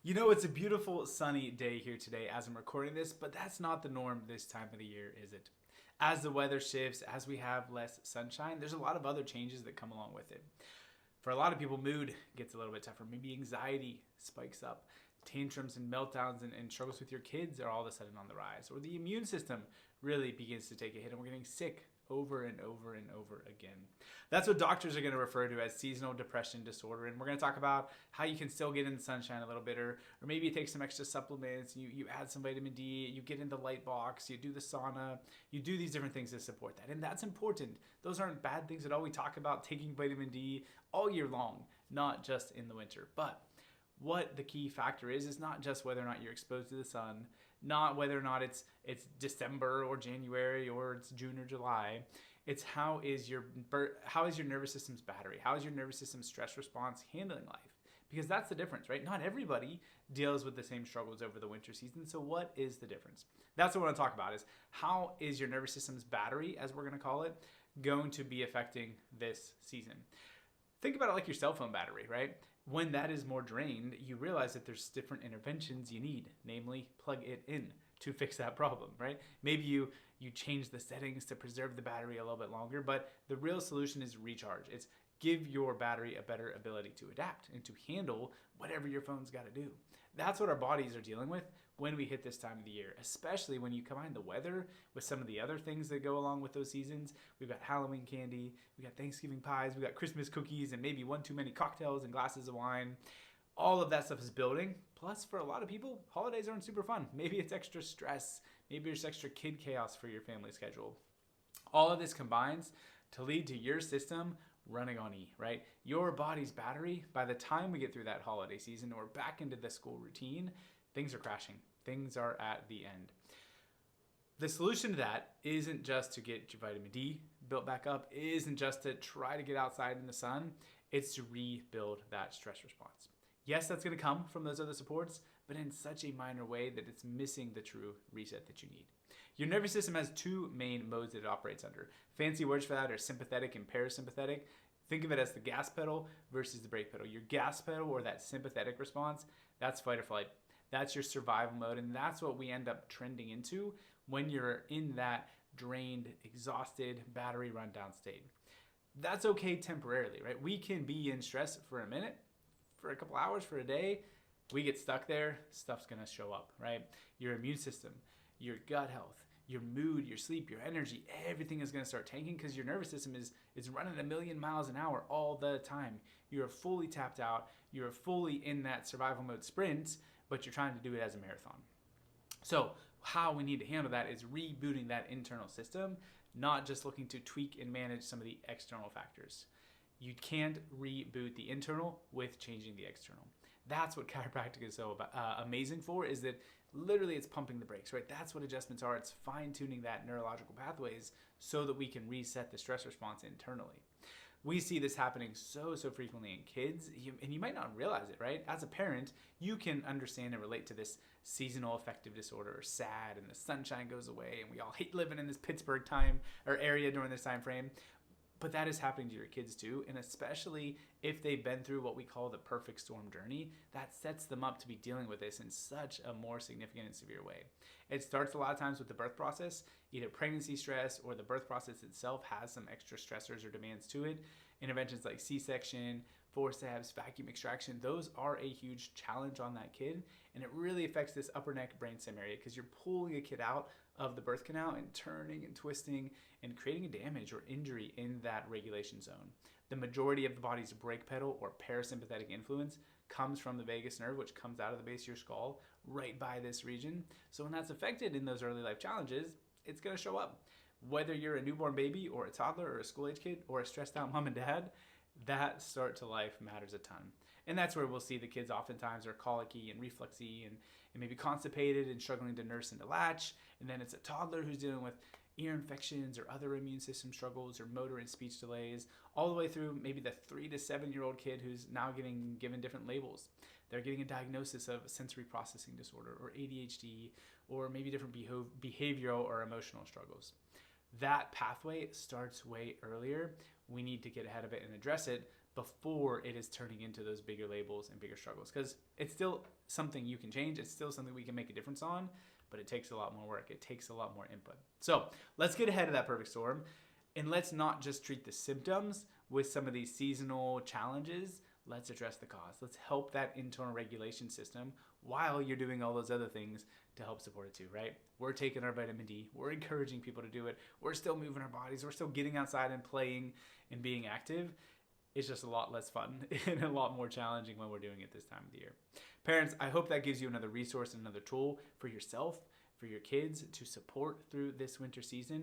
You know, it's a beautiful sunny day here today as I'm recording this, but that's not the norm this time of the year, is it? As the weather shifts, as we have less sunshine, there's a lot of other changes that come along with it. For a lot of people, mood gets a little bit tougher. Maybe anxiety spikes up. Tantrums and meltdowns and struggles with your kids are all of a sudden on the rise. Or the immune system really begins to take a hit and we're getting sick over and over and over again. That's what doctors are going to refer to as seasonal depression disorder. And we're going to talk about how you can still get in the sunshine a little bit, or maybe you take some extra supplements, you add some vitamin D, you get in the light box, you do the sauna, you do these different things to support that. And that's important. Those aren't bad things at all. We talk about taking vitamin D all year long, not just in the winter. But what the key factor is not just whether or not you're exposed to the sun, not whether or not it's December or January or it's June or July. It's how is your nervous system's battery? How is your nervous system's stress response handling life? Because that's the difference, right? Not everybody deals with the same struggles over the winter season. So what is the difference? That's what I want to talk about, is how is your nervous system's battery, as we're going to call it, going to be affecting this season? Think about it like your cell phone battery, right? When that is more drained, you realize that there's different interventions you need, namely plug it in to fix that problem, right? Maybe you change the settings to preserve the battery a little bit longer, but the real solution is recharge. It's give your battery a better ability to adapt and to handle whatever your phone's got to do. That's what our bodies are dealing with when we hit this time of the year, especially when you combine the weather with some of the other things that go along with those seasons. We've got Halloween candy, we got Thanksgiving pies, we got Christmas cookies, and maybe one too many cocktails and glasses of wine. All of that stuff is building. Plus, for a lot of people, holidays aren't super fun. Maybe it's extra stress. Maybe there's extra kid chaos for your family schedule. All of this combines to lead to your system running on E, right? Your body's battery, by the time we get through that holiday season or back into the school routine, things are crashing. Things are at the end. The solution to that isn't just to get your vitamin D built back up, isn't just to try to get outside in the sun, it's to rebuild that stress response. Yes, that's going to come from those other supports, but in such a minor way that it's missing the true reset that you need. Your nervous system has two main modes that it operates under. Fancy words for that are sympathetic and parasympathetic. Think of it as the gas pedal versus the brake pedal. Your gas pedal, or that sympathetic response, that's fight or flight. That's your survival mode, and that's what we end up trending into when you're in that drained, exhausted, battery rundown state. That's okay temporarily, right? We can be in stress for a minute, for a couple hours, for a day. We get stuck there, stuff's gonna show up, right? Your immune system, your gut health, your mood, your sleep, your energy, everything is going to start tanking because your nervous system is running a million miles an hour all the time. You're fully tapped out. You're fully in that survival mode sprint, but you're trying to do it as a marathon. So how we need to handle that is rebooting that internal system, not just looking to tweak and manage some of the external factors. You can't reboot the internal with changing the external. That's what chiropractic is so amazing for, is that literally it's pumping the brakes, right? That's what adjustments are. It's fine-tuning that neurological pathways so that we can reset the stress response internally. We see this happening so frequently in kids, and you might not realize it, right? As a parent, you can understand and relate to this seasonal affective disorder, or SAD, and the sunshine goes away, and we all hate living in this Pittsburgh time or area during this time frame. But that is happening to your kids too, and especially if they've been through what we call the perfect storm journey, that sets them up to be dealing with this in such a more significant and severe way. It starts a lot of times with the birth process. Either pregnancy stress or the birth process itself has some extra stressors or demands to it. Interventions like C-section, forceps, vacuum extraction, those are a huge challenge on that kid, and it really affects this upper neck brainstem area because you're pulling a kid out of the birth canal and turning and twisting and creating a damage or injury in that regulation zone. The majority of the body's brake pedal or parasympathetic influence comes from the vagus nerve, which comes out of the base of your skull right by this region. So when that's affected in those early life challenges, it's going to show up. Whether you're a newborn baby or a toddler or a school-age kid or a stressed out mom and dad, that start to life matters a ton. And that's where we'll see the kids oftentimes are colicky and refluxy and maybe constipated and struggling to nurse and to latch. And then it's a toddler who's dealing with ear infections or other immune system struggles or motor and speech delays, all the way through maybe the 3 to 7 year old kid who's now getting given different labels. They're getting a diagnosis of sensory processing disorder or ADHD or maybe different behavioral or emotional struggles. That pathway starts way earlier. We need to get ahead of it and address it before it is turning into those bigger labels and bigger struggles. Because it's still something you can change. It's still something we can make a difference on, but it takes a lot more work. It takes a lot more input. So let's get ahead of that perfect storm, and let's not just treat the symptoms with some of these seasonal challenges. Let's address the cause. Let's help that internal regulation system while you're doing all those other things to help support it too, right? We're taking our vitamin D. We're encouraging people to do it. We're still moving our bodies. We're still getting outside and playing and being active. It's just a lot less fun and a lot more challenging when we're doing it this time of the year. Parents, I hope that gives you another resource, another tool for yourself, for your kids to support through this winter season.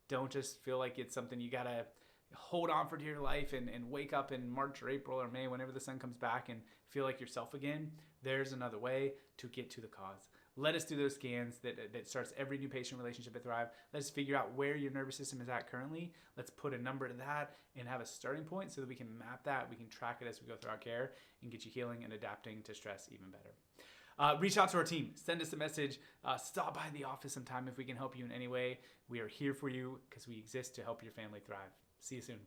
Don't just feel like it's something you gotta hold on for dear life and wake up in March or April or May, whenever the sun comes back, and feel like yourself again. There's another way to get to the cause. Let us do those scans that starts every new patient relationship at Thrive. Let's figure out where your nervous system is at currently. Let's put a number to that and have a starting point so that we can map that. We can track it as we go through our care and get you healing and adapting to stress even better. Reach out to our team. Send us a message. Stop by the office sometime if we can help you in any way. We are here for you because we exist to help your family thrive. See you soon.